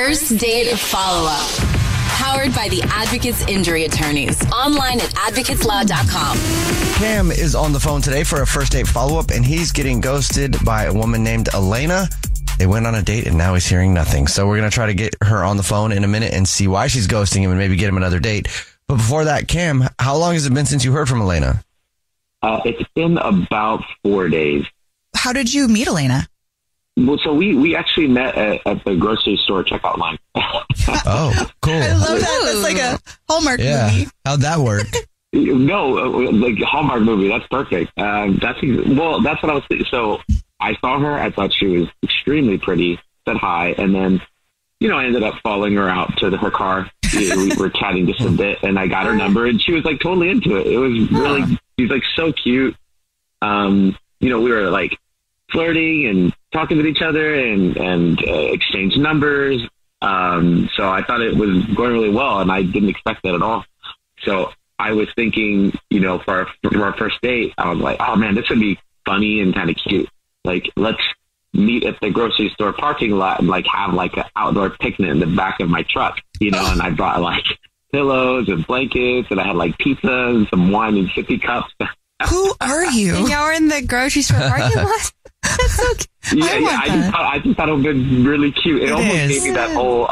First Date Follow-Up. Powered by the Advocates Injury Attorneys. Online at advocatesloud.com. Cam is on the phone today for a first date follow-up, and he's getting ghosted by a woman named Elena. They went on a date, and now he's hearing nothing. So we're going to try to get her on the phone in a minute and see why she's ghosting him and maybe get him another date. But before that, Cam, how long has it been since you heard from Elena? It's been about 4 days. How did you meet Elena? Well, so we actually met at the grocery store checkout line. Oh, cool. I love that. That's like a Hallmark movie. How'd that work? No, like Hallmark movie. That's perfect. That's what I was thinking. So I saw her. I thought she was extremely pretty. Said hi, and then, I ended up following her out to her car. We were chatting just a bit, and I got her number, and she was like totally into it. It was really, she's like so cute. We were like flirting and talking with each other and exchanged numbers. So I thought it was going really well, and I didn't expect that at all. So I was thinking, for our first date, I was like, oh man, this would be funny and kind of cute. Like, let's meet at the grocery store parking lot and like have like an outdoor picnic in the back of my truck, and I brought like pillows and blankets, and I had like pizza and some wine and sippy cups. Who are you? And y'all were in the grocery store parking lot? That's so cute. I just thought it would be really cute. It almost gave me that whole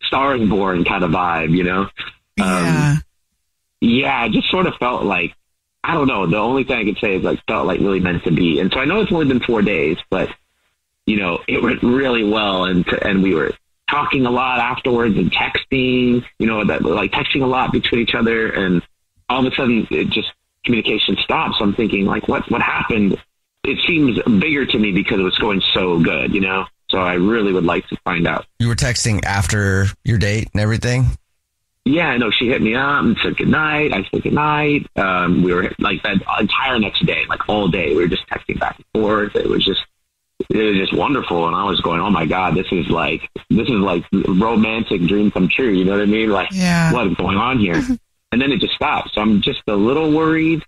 Star is Born kind of vibe, Yeah, it just sort of felt like, I don't know. The only thing I could say is like felt like really meant to be. And so I know it's only been 4 days, but it went really well, and we were talking a lot afterwards and texting, like texting a lot between each other, and all of a sudden communication stopped. So I'm thinking like, what happened? It seems bigger to me because it was going so good, So I really would like to find out. You were texting after your date and everything? Yeah, I know. She hit me up and said goodnight. I said goodnight. We were like that entire next day, like all day. We were just texting back and forth. It was just wonderful. And I was going, oh my God, this is like romantic dream come true. You know what I mean? Like, what is going on here? And then it just stopped. So I'm just a little worried.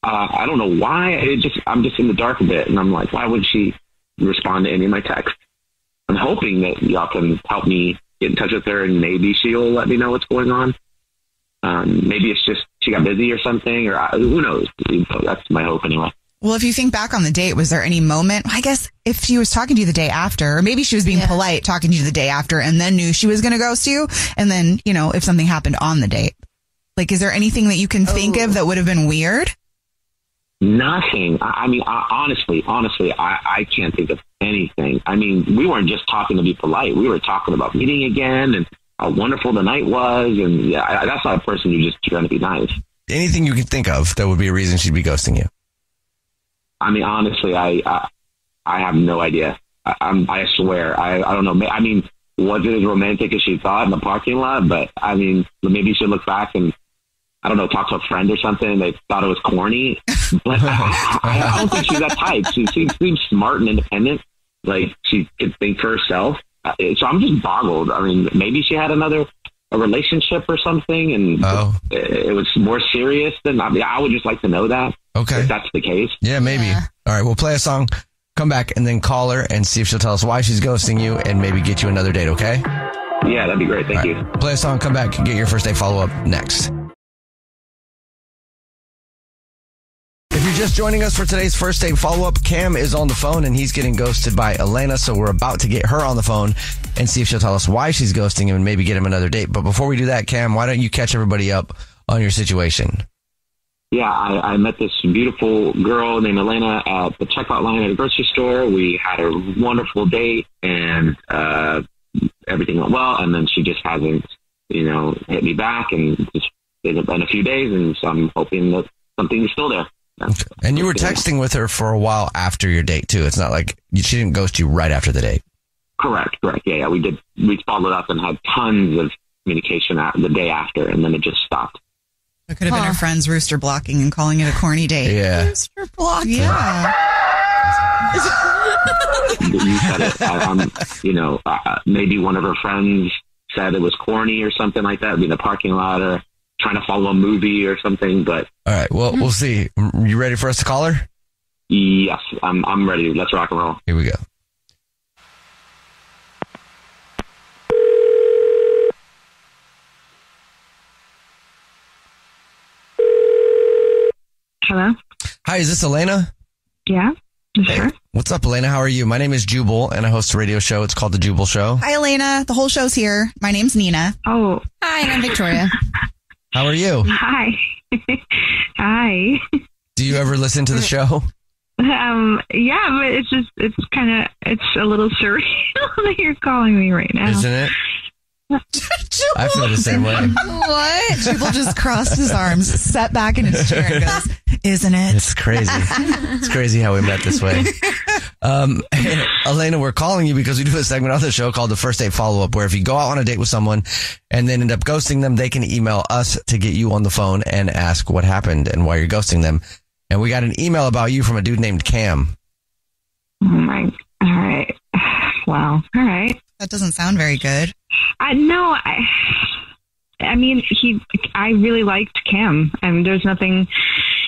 I don't know why. I'm just in the dark a bit. And I'm like, why would she respond to any of my texts? I'm hoping that y'all can help me get in touch with her, and maybe she'll let me know what's going on. Maybe it's just she got busy or something, or who knows? That's my hope anyway. Well, if you think back on the date, was there any moment, I guess, if she was talking to you the day after, or maybe she was being polite talking to you the day after and then knew she was going to ghost you, and then, if something happened on the date? Like, is there anything that you can think of that would have been weird? Nothing. I mean, honestly, I can't think of anything. I mean, we weren't just talking to be polite. We were talking about meeting again and how wonderful the night was. And that's not a person you're just trying to be nice. Anything you can think of that would be a reason she'd be ghosting you? I mean, honestly, I have no idea. I swear. I don't know. I mean, was it as romantic as she thought in the parking lot? But I mean, maybe she'll look back and, I don't know, talk to a friend or something, and they thought it was corny. But I don't think she's that type. She seems smart and independent. Like, she could think for herself. So I'm just boggled. I mean, maybe she had a relationship or something, and it was more serious than I would just like to know that. Okay. If that's the case. Yeah, maybe. Yeah. All right, we'll play a song, come back, and then call her and see if she'll tell us why she's ghosting you and maybe get you another date, okay? Yeah, that'd be great. Thank you. Play a song, come back, get your first date follow-up next. If you're just joining us for today's first date follow-up, Cam is on the phone and he's getting ghosted by Elena, so we're about to get her on the phone and see if she'll tell us why she's ghosting him and maybe get him another date. But before we do that, Cam, why don't you catch everybody up on your situation? Yeah, I met this beautiful girl named Elena at the checkout line at a grocery store. We had a wonderful date, and everything went well, and then she just hasn't, hit me back, and it's been a few days, and so I'm hoping that something is still there. Okay. And you were texting with her for a while after your date, too. It's not like she didn't ghost you right after the date. Correct. Yeah, we did. We followed up and had tons of communication the day after, and then it just stopped. It could have been her friends rooster blocking and calling it a corny date. Yeah. Rooster blocking. Yeah. You said it. Maybe one of her friends said it was corny or something like that, in the parking lot or trying to follow a movie or something. But all right, well, we'll see. You ready for us to call her? Yes, I'm ready. Let's rock and roll. Here we go. Hello? Hi, is this Elena? Yeah? Sure. What's up, Elena? How are you? My name is Jubal, and I host a radio show. It's called The Jubal Show. Hi, Elena. The whole show's here. My name's Nina. Oh. Hi, and I'm Victoria. How are you? Hi. Hi. Do you ever listen to the show? Yeah, but it's a little surreal that you're calling me right now. Isn't it? I feel the same way. What? Jubal just crossed his arms, sat back in his chair and goes, isn't it? It's crazy. It's crazy how we met this way. Elena, we're calling you because we do a segment on the show called the First Date Follow-Up, where if you go out on a date with someone and then end up ghosting them, they can email us to get you on the phone and ask what happened and why you're ghosting them. And we got an email about you from a dude named Cam. Oh my, all right. Wow. All right. That doesn't sound very good. I really liked Cam, and there's nothing.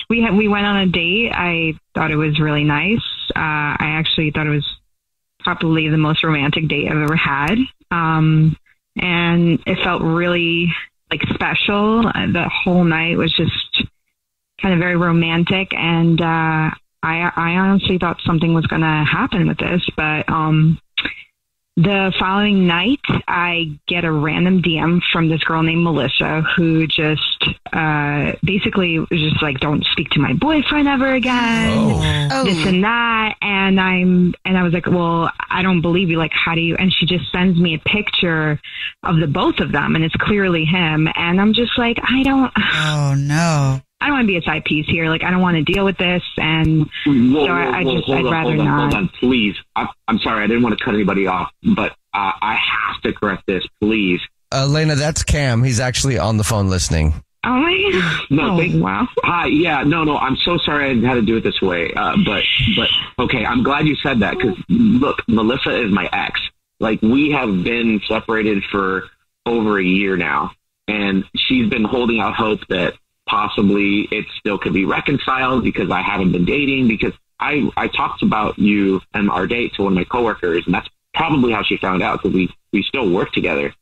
We went on a date. I thought it was really nice. I actually thought it was probably the most romantic date I've ever had. And it felt really like special. The whole night was just kind of very romantic, and I honestly thought something was going to happen with this, but the following night, I get a random DM from this girl named Melissa, who just basically was just like, "Don't speak to my boyfriend ever again," this and that. And I was like, "Well, I don't believe you. Like, how do you?" And she just sends me a picture of the both of them, and it's clearly him. And I'm just like, Oh no. I don't want to be a side piece here. Like, I don't want to deal with this. And I'd rather not. Hold on, please. I'm sorry. I didn't want to cut anybody off, but I have to correct this, please. Elena, that's Cam. He's actually on the phone listening. Oh, my God. No, wow. Hi. Yeah, no. I'm so sorry I had to do it this way. But okay. I'm glad you said that, because look, Melissa is my ex. Like, we have been separated for over a year now, and she's been holding out hope that possibly it still could be reconciled, because I haven't been dating, because I talked about you and our date to one of my coworkers, and that's probably how she found out, because we still work together.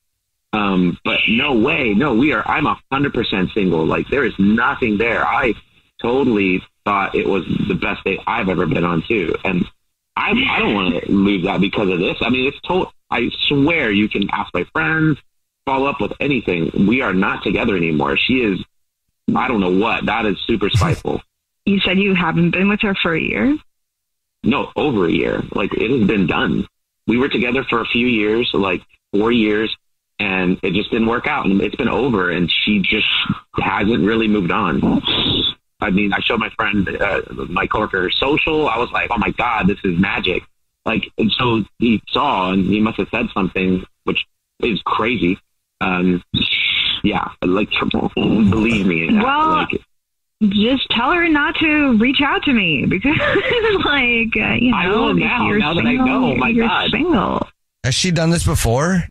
But no way. No, I'm 100% single. Like, there is nothing there. I totally thought it was the best date I've ever been on too. And I don't want to lose that because of this. I mean, I swear you can ask my friends, follow up with anything. We are not together anymore. She is, I don't know what. That is super spiteful. You said you haven't been with her for a year? No, over a year. Like, it has been done. We were together for a few years, like 4 years, and it just didn't work out. And it's been over, and she just hasn't really moved on. I mean, I showed my friend, my coworker, social. I was like, oh my God, this is magic. Like, and so he saw, and he must have said something, which is crazy. Yeah, like, believe me. Well, just tell her not to reach out to me, because, like, I will now that I know. My God. Single. Has she done this before?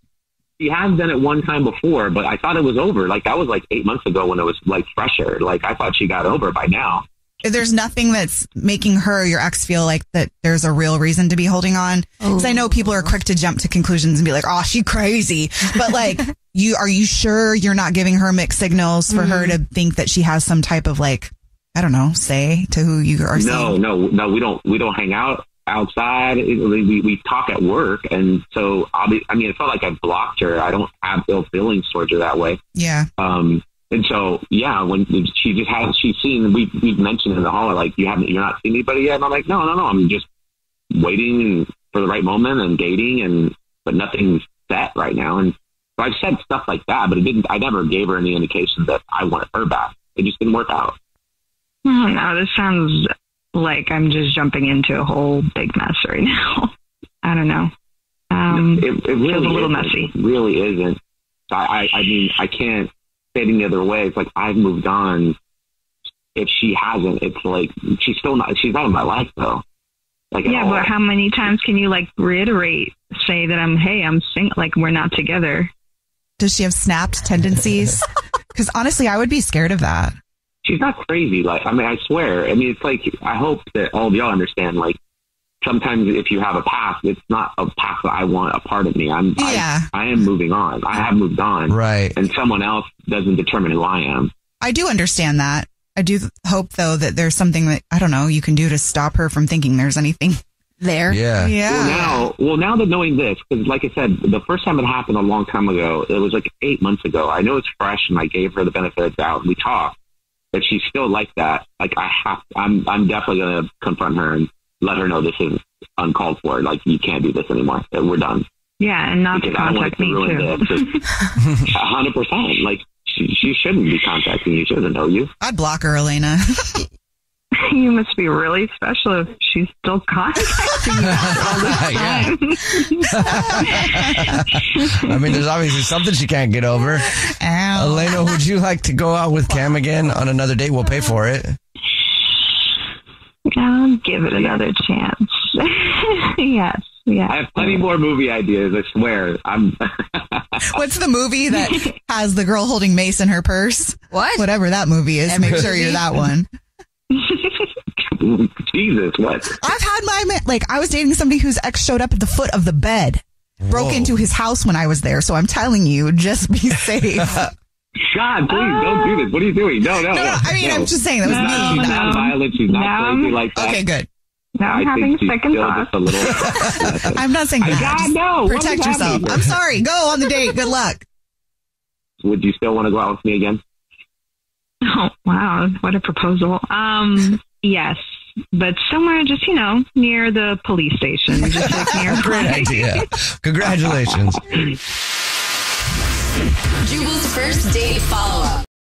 She has done it one time before, but I thought it was over. Like, that was like 8 months ago when it was like fresher. Like, I thought she got over by now. There's nothing that's making her, your ex, feel like that there's a real reason to be holding on. Because I know people are quick to jump to conclusions and be like, oh, she crazy. But like, are you sure you're not giving her mixed signals for her to think that she has some type of, like, I don't know, say to who you are seeing? No, we don't hang out outside. We talk at work. And so it felt like I blocked her. I don't have ill feelings towards her that way. Yeah. And so, yeah, when she's seen, we've mentioned in the hall, like, you're not seeing anybody yet. And I'm like, no, I'm just waiting for the right moment and dating, but nothing's set right now. And so I've said stuff like that, but I never gave her any indication that I wanted her back. It just didn't work out. Oh, no, this sounds like I'm just jumping into a whole big mess right now. I don't know. It really feels a little messy. It really isn't. I mean, I can't say it any other way. It's like, I've moved on. If she hasn't, it's like, she's not in my life though. Like, yeah, but how many times can you, like, reiterate, say that I'm single, like, we're not together? Does she have snapped tendencies? Because honestly, I would be scared of that. She's not crazy. Like, I mean, I swear. I mean, it's like, I hope that all of y'all understand, like, sometimes if you have a past, it's not a past that I want a part of me. I am moving on. I have moved on. Right. And someone else doesn't determine who I am. I do understand that. I do hope, though, that there's something that, I don't know, you can do to stop her from thinking there's anything there. Yeah. Well, now that knowing this, because like I said, the first time it happened a long time ago, it was like 8 months ago. I know it's fresh, and I gave her the benefit of the doubt. We talked, but she's still like that. Like I'm definitely going to confront her and let her know this is uncalled for. Like, you can't do this anymore. We're done. Yeah, and not because to contact me too. 100%. Like, she shouldn't be contacting you. She doesn't know you. I'd block her, Elena. You must be really special if she's still contacting you all this time. I mean, there's obviously something she can't get over. Ow. Elena, would you like to go out with Cam again on another date? We'll pay for it. I'll give it another chance. Yes. Yeah. I have plenty more movie ideas, I swear. What's the movie that has the girl holding mace in her purse? What? Whatever that movie is, make sure you're that one. Jesus, what? I've had I was dating somebody whose ex showed up at the foot of the bed, broke into his house when I was there. So I'm telling you, just be safe. God, please don't do this. What are you doing? No. I mean, I'm just saying that was me. She's not violent. She's not crazy like that. Okay, good. Now I'm having second thoughts. I'm not saying that. God, no. Protect yourself. I'm sorry. Go on the date. Good luck. Would you still want to go out with me again? Oh, wow. What a proposal. Yes. But somewhere just, near the police station. Just like near. Great idea. Congratulations. Jubal's first date follow-up.